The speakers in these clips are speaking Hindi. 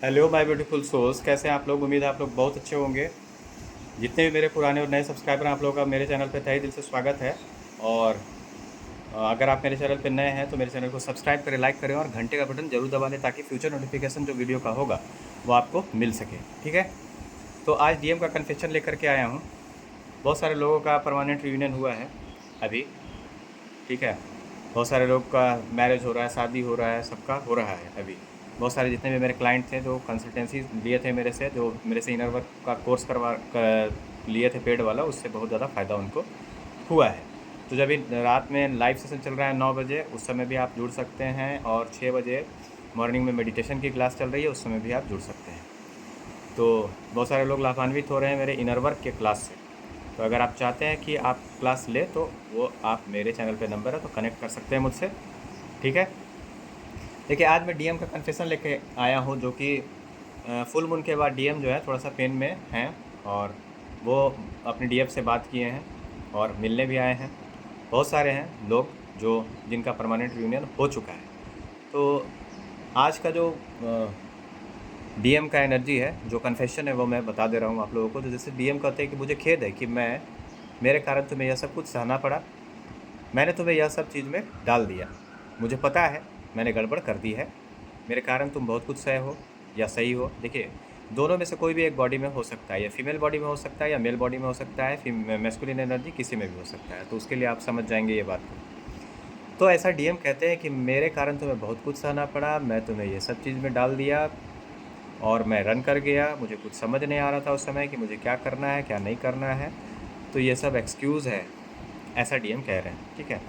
हेलो माय ब्यूटीफुल सोल्स, कैसे हैं आप लोग। उम्मीद है आप लोग बहुत अच्छे होंगे। जितने भी मेरे पुराने और नए सब्सक्राइबर हैं, आप लोगों का मेरे चैनल पे तहे दिल से स्वागत है। और अगर आप मेरे चैनल पे नए हैं तो मेरे चैनल को सब्सक्राइब करें, लाइक करें और घंटे का बटन जरूर दबा लें ताकि फ्यूचर नोटिफिकेशन जो वीडियो का होगा वो आपको मिल सके। ठीक है। तो आज डीएम का कन्फेशन लेकर के आया हूँ। बहुत सारे लोगों का परमानेंट रियूनियन हुआ है अभी। ठीक है। बहुत सारे लोग का मैरिज हो रहा है, शादी हो रहा है, सबका हो रहा है अभी। बहुत सारे जितने भी मेरे क्लाइंट थे जो कंसल्टेंसी लिए थे मेरे से, जो मेरे से इनर वर्क का कोर्स लिए थे पेड वाला, उससे बहुत ज़्यादा फ़ायदा उनको हुआ है। तो जब रात में लाइव सेशन चल रहा है 9 बजे, उस समय भी आप जुड़ सकते हैं। और 6 बजे मॉर्निंग में मेडिटेशन की क्लास चल रही है, उस समय भी आप जुड़ सकते हैं। तो बहुत सारे लोग लाभान्वित हो रहे हैं मेरे इनर वर्क के क्लास से। तो अगर आप चाहते हैं कि आप क्लास ले तो वो आप मेरे चैनल पे नंबर है तो कनेक्ट कर सकते हैं मुझसे। ठीक है। देखिए, आज मैं डीएम का कन्फेशन लेके आया हूँ, जो कि फुल मून के बाद डीएम जो है थोड़ा सा पेन में हैं। और वो अपने डीएफ से बात किए हैं और मिलने भी आए हैं। बहुत सारे हैं लोग जो जिनका परमानेंट रियूनियन हो चुका है। तो आज का जो डीएम का एनर्जी है, जो कन्फेशन है, वो मैं बता दे रहा हूँ आप लोगों को। तो जैसे डीएम कहते हैं कि मुझे खेद है कि मेरे कारण तुम्हें यह सब कुछ सहना पड़ा। मैंने तुम्हें यह सब चीज़ में डाल दिया। मुझे पता है मैंने गड़बड़ कर दी है। मेरे कारण तुम बहुत कुछ सहे हो या सही हो। देखिए, दोनों में से कोई भी एक बॉडी में हो सकता है, या फीमेल बॉडी में हो सकता है या मेल बॉडी में हो सकता है। मैस्कुलिन एनर्जी किसी में भी हो सकता है, तो उसके लिए आप समझ जाएंगे ये बात को। तो ऐसा डीएम कहते हैं कि मेरे कारण तुम्हें बहुत कुछ सहना पड़ा, मैं तुम्हें ये सब चीज़ में डाल दिया और मैं रन कर गया। मुझे कुछ समझ नहीं आ रहा था उस समय कि मुझे क्या करना है क्या नहीं करना है। तो ये सब एक्सक्यूज़ है, ऐसा डीएम कह रहे हैं। ठीक है,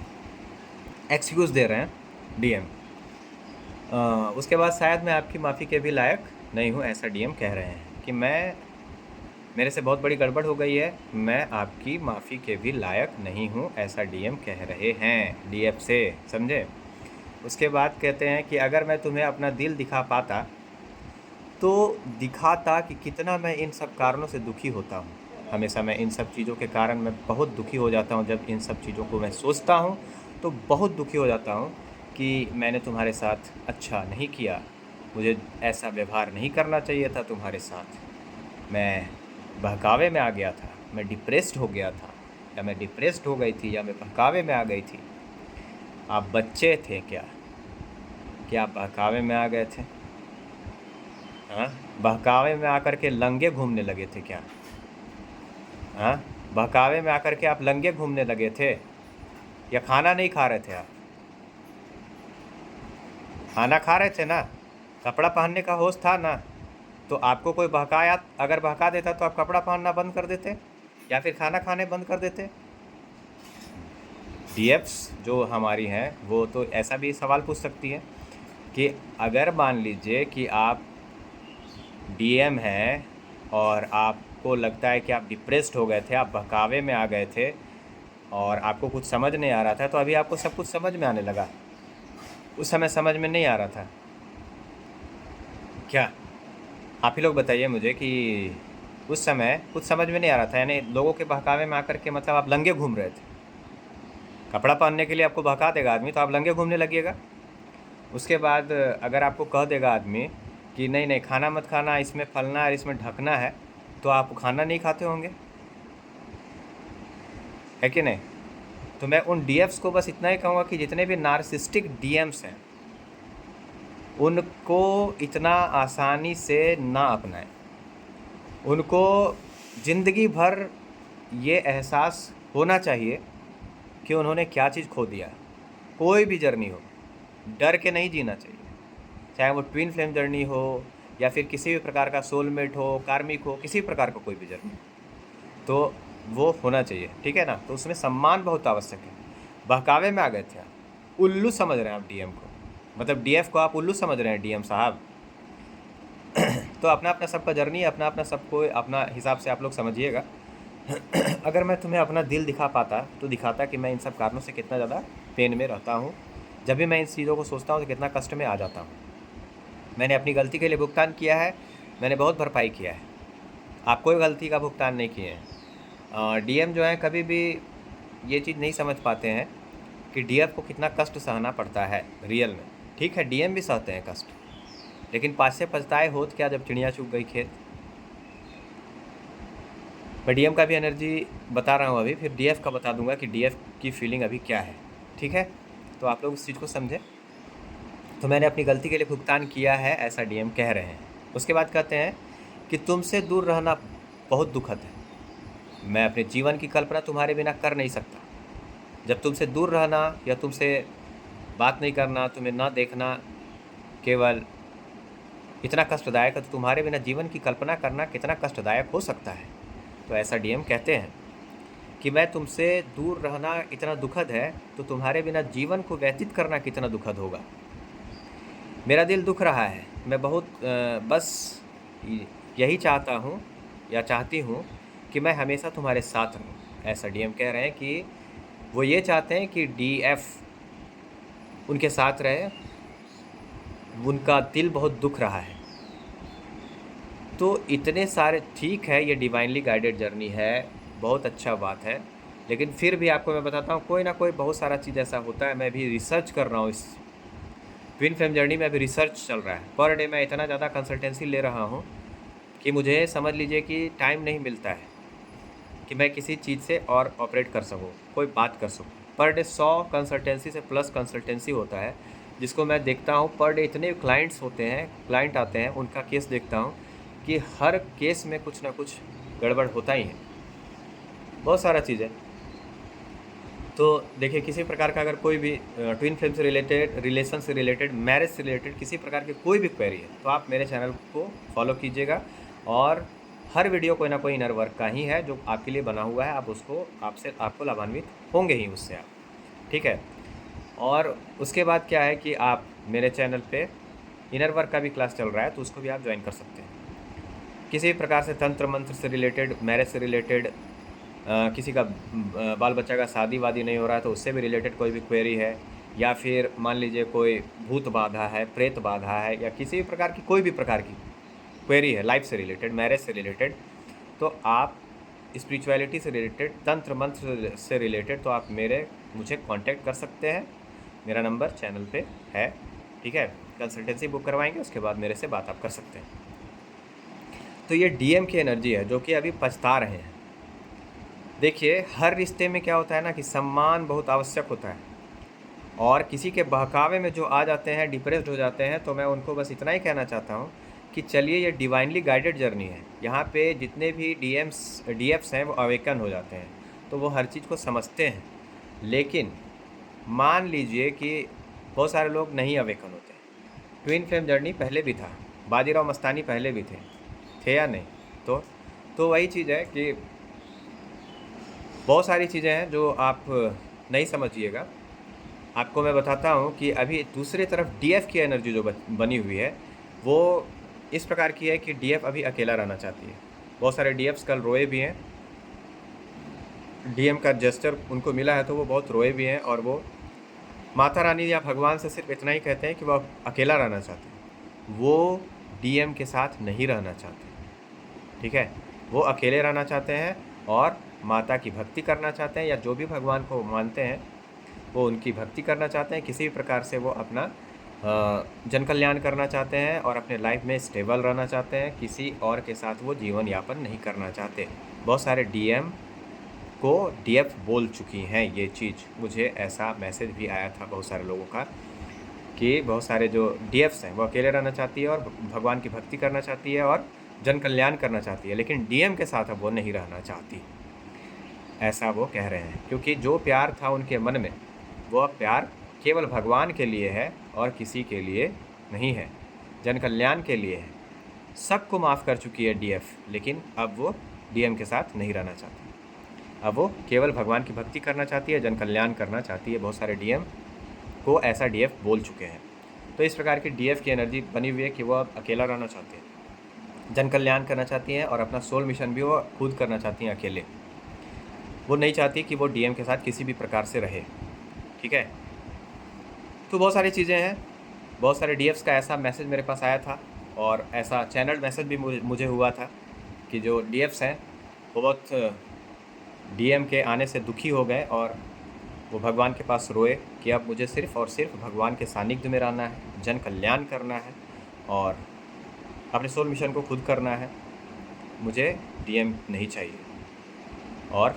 एक्सक्यूज़ दे रहे हैं डीएम। उसके बाद शायद मैं आपकी माफ़ी के भी लायक नहीं हूँ, ऐसा डीएम कह रहे हैं कि मेरे से बहुत बड़ी गड़बड़ हो गई है, मैं आपकी माफ़ी के भी लायक नहीं हूँ, ऐसा डीएम कह रहे हैं डीएफ से। समझे। उसके बाद कहते हैं कि अगर मैं तुम्हें अपना दिल दिखा पाता तो दिखाता कि कितना मैं इन सब कारणों से दुखी होता हूँ। हमेशा मैं इन सब चीज़ों के कारण मैं बहुत दुखी हो जाता हूँ। जब इन सब चीज़ों को मैं सोचता हूँ तो बहुत दुखी हो जाता हूँ कि मैंने तुम्हारे साथ अच्छा नहीं किया, मुझे ऐसा व्यवहार नहीं करना चाहिए था तुम्हारे साथ। मैं बहकावे में आ गया था, मैं डिप्रेस्ड हो गया था, या मैं डिप्रेस्ड हो गई थी, या मैं बहकावे में आ गई थी। आप बच्चे थे क्या आप बहकावे में आ गए थे? हाँ, बहकावे में आकर के लंगे घूमने लगे थे क्या? हाँ, बहकावे में आकर के आप लंगे घूमने लगे थे, या खाना नहीं खा रहे थे आप? खाना खा रहे थे ना, कपड़ा पहनने का होश था ना। तो आपको कोई बहकाया, अगर बहका देता तो आप कपड़ा पहनना बंद कर देते या फिर खाना खाने बंद कर देते? डीएफ्स जो हमारी हैं वो तो ऐसा भी सवाल पूछ सकती है कि अगर मान लीजिए कि आप डीएम हैं और आपको लगता है कि आप डिप्रेस्ड हो गए थे, आप बहकावे में आ गए थे और आपको कुछ समझ नहीं आ रहा था, तो अभी आपको सब कुछ समझ में आने लगा, उस समय समझ में नहीं आ रहा था क्या? आप ही लोग बताइए मुझे कि उस समय कुछ समझ में नहीं आ रहा था, यानी लोगों के बहकावे में आकर के मतलब आप लंगे घूम रहे थे। कपड़ा पहनने के लिए आपको बहका देगा आदमी तो आप लंगे घूमने लगिएगा। उसके बाद अगर आपको कह देगा आदमी कि नहीं नहीं खाना मत खाना, इसमें फलना है, इसमें ढकना है, तो आप खाना नहीं खाते होंगे, है कि नहीं? तो मैं उन डीएफ्स को बस इतना ही कहूँगा कि जितने भी नार्सिस्टिक डीएम्स हैं उनको इतना आसानी से ना अपनाएं। उनको ज़िंदगी भर ये एहसास होना चाहिए कि उन्होंने क्या चीज़ खो दिया। कोई भी जर्नी हो, डर के नहीं जीना चाहिए, चाहे वो ट्विन फ्लेम जर्नी हो या फिर किसी भी प्रकार का सोलमेट हो, कार्मिक हो, किसी भी प्रकार का कोई भी जर्नी, तो वो होना चाहिए। ठीक है ना। तो उसमें सम्मान बहुत आवश्यक है। बहकावे में आ गए थे आप, उल्लू समझ रहे हैं आप डीएम को, मतलब डीएफ को आप उल्लू समझ रहे हैं डीएम साहब। तो अपना अपना सबका जर्नी, अपना अपना सबको अपना हिसाब से आप लोग समझिएगा। अगर मैं तुम्हें अपना दिल दिखा पाता तो दिखाता कि मैं इन सब कारणों से कितना ज़्यादा पेन में रहता हूँ। जब भी मैं इन चीज़ों को सोचता हूँ तो कितना कष्ट में आ जाता हूँ। मैंने अपनी गलती के लिए भुगतान किया है, मैंने बहुत भरपाई किया है। आप कोई गलती का भुगतान नहीं किए हैं। डीएम जो है कभी भी ये चीज़ नहीं समझ पाते हैं कि डीएफ को कितना कष्ट सहना पड़ता है रियल में। ठीक है, डीएम भी सहते हैं कष्ट, लेकिन पाछे पछताए होत क्या जब चिड़िया चुग गई खेत। मैं डीएम का भी एनर्जी बता रहा हूँ अभी, फिर डीएफ का बता दूंगा कि डीएफ की फीलिंग अभी क्या है। ठीक है, तो आप लोग उस चीज़ को समझें। तो मैंने अपनी गलती के लिए भुगतान किया है, ऐसा डीएम कह रहे हैं। उसके बाद कहते हैं कि तुमसे दूर रहना बहुत दुखद है, मैं अपने जीवन की कल्पना तुम्हारे बिना कर नहीं सकता। जब तुमसे दूर रहना या तुमसे बात नहीं करना, तुम्हें ना देखना केवल इतना कष्टदायक है, तो तुम्हारे बिना जीवन की कल्पना करना कितना कष्टदायक हो सकता है। तो ऐसा डीएम कहते हैं कि मैं तुमसे दूर रहना इतना दुखद है, तो तुम्हारे बिना जीवन को व्यतीत करना कितना दुखद होगा। मेरा दिल दुख रहा है, मैं बहुत बस यही चाहता हूँ या चाहती हूँ कि मैं हमेशा तुम्हारे साथ रहूँ। ऐसा डीएम कह रहे हैं कि वो ये चाहते हैं कि डीएफ उनके साथ रहे, उनका दिल बहुत दुख रहा है। तो इतने सारे, ठीक है ये डिवाइनली गाइडेड जर्नी है, बहुत अच्छा बात है, लेकिन फिर भी आपको मैं बताता हूँ कोई ना कोई बहुत सारा चीज़ ऐसा होता है। मैं भी रिसर्च कर रहा हूँ इस ट्विन फ्लेम जर्नी में, अभी रिसर्च चल रहा है। पर डे मैं इतना ज़्यादा कंसल्टेंसी ले रहा हूँ कि मुझे समझ लीजिए कि टाइम नहीं मिलता है कि मैं किसी चीज़ से और ऑपरेट कर सकूँ, कोई बात कर सकूँ। पर डे 100 कंसल्टेंसी से प्लस कंसल्टेंसी होता है जिसको मैं देखता हूँ। पर डे इतने क्लाइंट्स होते हैं, क्लाइंट आते हैं, उनका केस देखता हूँ कि हर केस में कुछ ना कुछ गड़बड़ होता ही है, बहुत सारा चीज़ है। तो देखिए, किसी प्रकार का अगर कोई भी ट्विन फ्लेम से रिलेटेड, रिलेशन से रिलेटेड, मैरिज से रिलेटेड किसी प्रकार की कोई भी क्वेरी है, तो आप मेरे चैनल को फॉलो कीजिएगा। और हर वीडियो कोई ना कोई इनर वर्क का ही है जो आपके लिए बना हुआ है, आप उसको आपको लाभान्वित होंगे ही उससे आप। ठीक है, और उसके बाद क्या है कि आप मेरे चैनल पे इनर वर्क का भी क्लास चल रहा है, तो उसको भी आप ज्वाइन कर सकते हैं। किसी भी प्रकार से तंत्र मंत्र से रिलेटेड, मैरिज से रिलेटेड, किसी का बाल बच्चा का शादी वादी नहीं हो रहा है तो उससे भी रिलेटेड कोई भी क्वेरी है, या फिर मान लीजिए कोई भूत बाधा है, प्रेत बाधा है, या किसी भी प्रकार की कोई भी प्रकार की क्वेरी है, लाइफ से रिलेटेड, मैरिज से रिलेटेड, तो आप स्पिरिचुअलिटी से रिलेटेड, तंत्र मंत्र से रिलेटेड, तो आप मुझे कांटेक्ट कर सकते हैं। मेरा नंबर चैनल पे है। ठीक है, कंसल्टेंसी बुक करवाएंगे, उसके बाद मेरे से बात आप कर सकते हैं। तो ये डीएम की एनर्जी है जो कि अभी पछता रहे हैं। देखिए, हर रिश्ते में क्या होता है ना कि सम्मान बहुत आवश्यक होता है, और किसी के बहकावे में जो आ जाते हैं, डिप्रेस्ड हो जाते हैं, तो मैं उनको बस इतना ही कहना चाहता हूँ कि चलिए, ये डिवाइनली गाइडेड जर्नी है। यहाँ पे जितने भी डीएफ्स हैं वो अवेकन हो जाते हैं, तो वो हर चीज़ को समझते हैं। लेकिन मान लीजिए कि बहुत सारे लोग नहीं अवेकन होते। ट्विन फ्लेम जर्नी पहले भी था, बाजीराव मस्तानी पहले भी थे या नहीं? तो वही चीज़ है कि बहुत सारी चीज़ें हैं जो आप नहीं समझिएगा। आपको मैं बताता हूँ कि अभी दूसरी तरफ डीएफ की एनर्जी जो बनी हुई है वो इस प्रकार की है कि डीएफ अभी अकेला रहना चाहती है। बहुत सारे डीएफ्स कल रोए भी हैं, डीएम का जेस्चर उनको मिला है तो वो बहुत रोए भी हैं, और वो माता रानी या भगवान से सिर्फ इतना ही कहते हैं कि वो अकेला रहना चाहते हैं, वो डीएम के साथ नहीं रहना चाहते। ठीक है, वो अकेले रहना चाहते हैं और माता की भक्ति करना चाहते हैं, या जो भी भगवान को मानते हैं वो उनकी भक्ति करना चाहते हैं। किसी भी प्रकार से वो अपना जन कल्याण करना चाहते हैं और अपने लाइफ में स्टेबल रहना चाहते हैं, किसी और के साथ वो जीवन यापन नहीं करना चाहते। बहुत सारे डीएम को डीएफ बोल चुकी हैं ये चीज़, मुझे ऐसा मैसेज भी आया था बहुत सारे लोगों का कि बहुत सारे जो डीएफ्स हैं वो अकेले रहना चाहती है और भगवान की भक्ति करना चाहती है और जन कल्याण करना चाहती है, लेकिन डीएम के साथ अब वो नहीं रहना चाहती, ऐसा वो कह रहे हैं। क्योंकि जो प्यार था उनके मन में, वो प्यार केवल भगवान के लिए है और किसी के लिए नहीं है, जन कल्याण के लिए है। सबको माफ़ कर चुकी है डीएफ, लेकिन अब वो डीएम के साथ नहीं रहना चाहती। अब वो केवल भगवान की भक्ति करना चाहती है, जन कल्याण करना चाहती है। बहुत सारे डीएम को ऐसा डीएफ बोल चुके हैं। तो इस प्रकार की डीएफ की एनर्जी बनी हुई है कि वो अब अकेला रहना चाहते हैं, जन कल्याण करना चाहती हैं, और अपना सोल मिशन भी वो खुद करना चाहती हैं अकेले। वो नहीं चाहती कि वो डीएम के साथ किसी भी प्रकार से रहे। ठीक है, तो बहुत सारी चीज़ें हैं। बहुत सारे डीएफ्स का ऐसा मैसेज मेरे पास आया था, और ऐसा चैनल मैसेज भी मुझे हुआ था कि जो डीएफ्स हैं वो बहुत डीएम के आने से दुखी हो गए, और वो भगवान के पास रोए कि अब मुझे सिर्फ़ और सिर्फ भगवान के सानिध्य में रहना है, जन कल्याण करना है, और अपने सोल मिशन को खुद करना है। मुझे डीएम नहीं चाहिए, और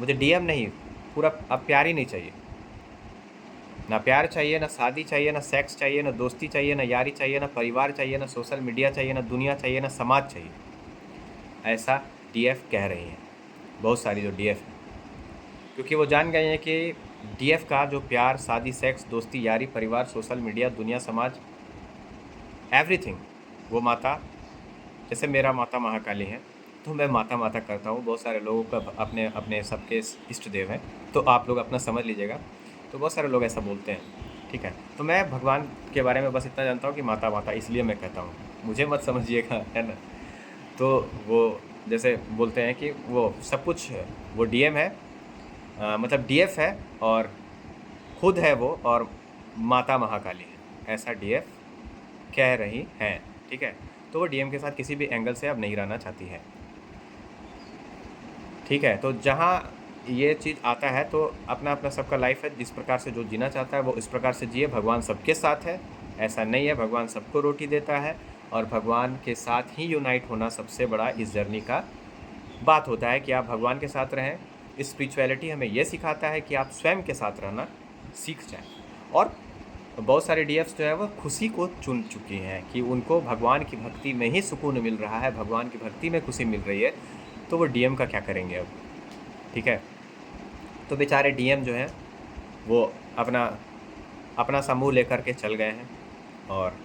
मुझे डीएम नहीं, पूरा अब प्यार ही नहीं चाहिए। ना प्यार चाहिए, ना शादी चाहिए, ना सेक्स चाहिए, ना दोस्ती चाहिए, ना यारी चाहिए, ना परिवार चाहिए, ना सोशल मीडिया चाहिए, ना दुनिया चाहिए, ना समाज चाहिए। ऐसा डीएफ कह रही हैं बहुत सारी जो डीएफ हैं, क्योंकि वो जान गए हैं कि डीएफ का जो प्यार, शादी, सेक्स, दोस्ती, यारी, परिवार, सोशल मीडिया, दुनिया, समाज, एवरीथिंग, वो माता, जैसे मेरा माता महाकाली है तो मैं माता माता करता हूँ। बहुत सारे लोगों का अपने अपने सबके इष्ट देव हैं, तो आप लोग अपना समझ लीजिएगा। तो बहुत सारे लोग ऐसा बोलते हैं, ठीक है। तो मैं भगवान के बारे में बस इतना जानता हूँ कि माता माता, इसलिए मैं कहता हूँ, मुझे मत समझिएगा, है ना। तो वो जैसे बोलते हैं कि वो सब कुछ है, वो डीएम है, मतलब डीएफ है, और खुद है वो, और माता महाकाली है, ऐसा डीएफ कह रही हैं, ठीक है। तो वो डीएम के साथ किसी भी एंगल से अब नहीं रहना चाहती है, ठीक है। तो जहाँ ये चीज़ आता है तो अपना अपना सबका लाइफ है, जिस प्रकार से जो जीना चाहता है वो इस प्रकार से जिए। भगवान सबके साथ है, ऐसा नहीं है। भगवान सबको रोटी देता है, और भगवान के साथ ही यूनाइट होना सबसे बड़ा इस जर्नी का बात होता है कि आप भगवान के साथ रहें। स्पिरिचुअलिटी हमें ये सिखाता है कि आप स्वयं के साथ रहना सीख जाएं। और बहुत सारे डीएफ्स जो है वो खुशी को चुन चुकी हैं कि उनको भगवान की भक्ति में ही सुकून मिल रहा है, भगवान की भक्ति में खुशी मिल रही है, तो वो डीएम का क्या करेंगे अब, ठीक है। तो बेचारे डीएम जो हैं वो अपना अपना समूह लेकर के चल गए हैं, और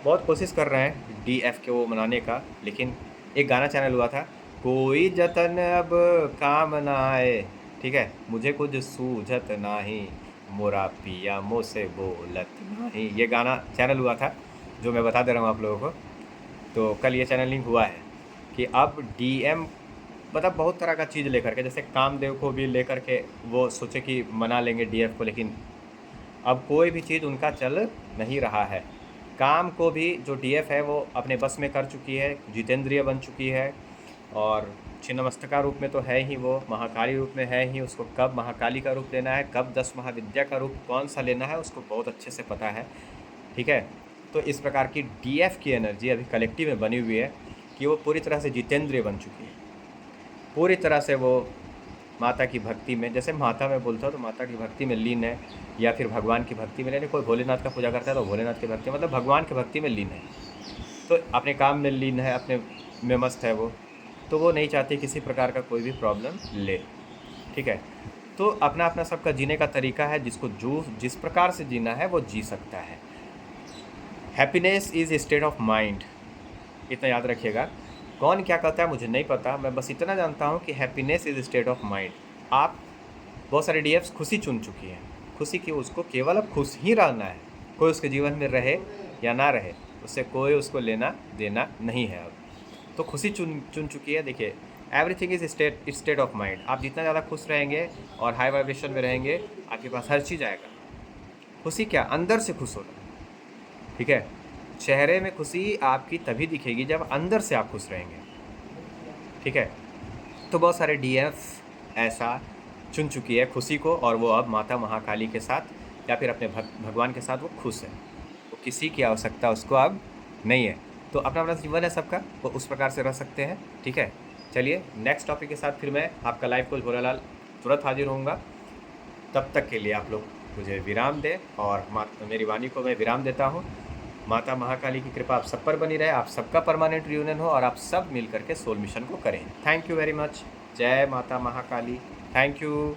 बहुत कोशिश कर रहे हैं डीएफ के वो मनाने का। लेकिन एक गाना चैनल हुआ था, कोई जतन अब काम ना आए, ठीक है, मुझे कुछ सूझत नाही, मोरा पिया मोसे बोलत नाही, ये गाना चैनल हुआ था जो मैं बता दे रहा हूँ आप लोगों को। तो कल ये चैनल लिंक हुआ है कि अब डीएम मतलब बहुत तरह का चीज़ लेकर के, जैसे कामदेव को भी लेकर के वो सोचे कि मना लेंगे डीएफ को, लेकिन अब कोई भी चीज़ उनका चल नहीं रहा है। काम को भी जो डीएफ है वो अपने बस में कर चुकी है, जितेंद्रिय बन चुकी है, और छिन्नमस्तिका रूप में तो है ही, वो महाकाली रूप में है ही। उसको कब महाकाली का रूप लेना है, कब 10 महाविद्या का रूप कौन सा लेना है, उसको बहुत अच्छे से पता है, ठीक है। तो इस प्रकार की डीएफ की एनर्जी अभी कलेक्टिव में बनी हुई है कि वो पूरी तरह से जितेंद्रिय बन चुकी है, पूरी तरह से वो माता की भक्ति में, जैसे माता में बोलता हूँ तो माता की भक्ति में लीन है, या फिर भगवान की भक्ति में लीन है। कोई भोलेनाथ का पूजा करता है तो भोलेनाथ की भक्ति, मतलब भगवान की भक्ति में लीन है, तो अपने काम में लीन है, अपने में मस्त है वो। तो वो नहीं चाहती किसी प्रकार का कोई भी प्रॉब्लम ले, ठीक है। तो अपना अपना सबका जीने का तरीका है, जिसको जो जिस प्रकार से जीना है वो जी सकता है। Happiness is state of mind, इतना याद रखिएगा। कौन क्या कहता है मुझे नहीं पता, मैं बस इतना जानता हूँ कि happiness is state of mind. आप बहुत सारे डीएफ्स खुशी चुन चुकी हैं, खुशी की उसको केवल अब खुश ही रहना है। कोई उसके जीवन में रहे या ना रहे, उससे कोई उसको लेना देना नहीं है अब। तो खुशी चुन चुन चुकी है। देखिए, everything is state of mind. आप जितना ज़्यादा खुश रहेंगे और हाई वाइब्रेशन में रहेंगे, आपके पास हर चीज़ आएगा। खुशी क्या, अंदर से खुश होना, ठीक है। चेहरे में खुशी आपकी तभी दिखेगी जब अंदर से आप खुश रहेंगे, ठीक है। तो बहुत सारे डीएफ ऐसा चुन चुकी है खुशी को, और वो अब माता महाकाली के साथ या फिर अपने भगवान के साथ वो खुश है। वो किसी की आवश्यकता उसको अब नहीं है। तो अपना अपना जीवन है सबका, वो उस प्रकार से रह सकते हैं, ठीक है। चलिए नेक्स्ट टॉपिक के साथ फिर मैं आपका लाइव कोच भोलालाल तुरंत हाजिर होऊंगा। तब तक के लिए आप लोग मुझे विराम दें, और मेरी वाणी को मैं विराम देता हूँ। माता महाकाली की कृपा आप सब पर बनी रहे, आप सबका परमानेंट रियूनियन हो, और आप सब मिल करके सोल मिशन को करें। Thank you very much. जय माता महाकाली। Thank you.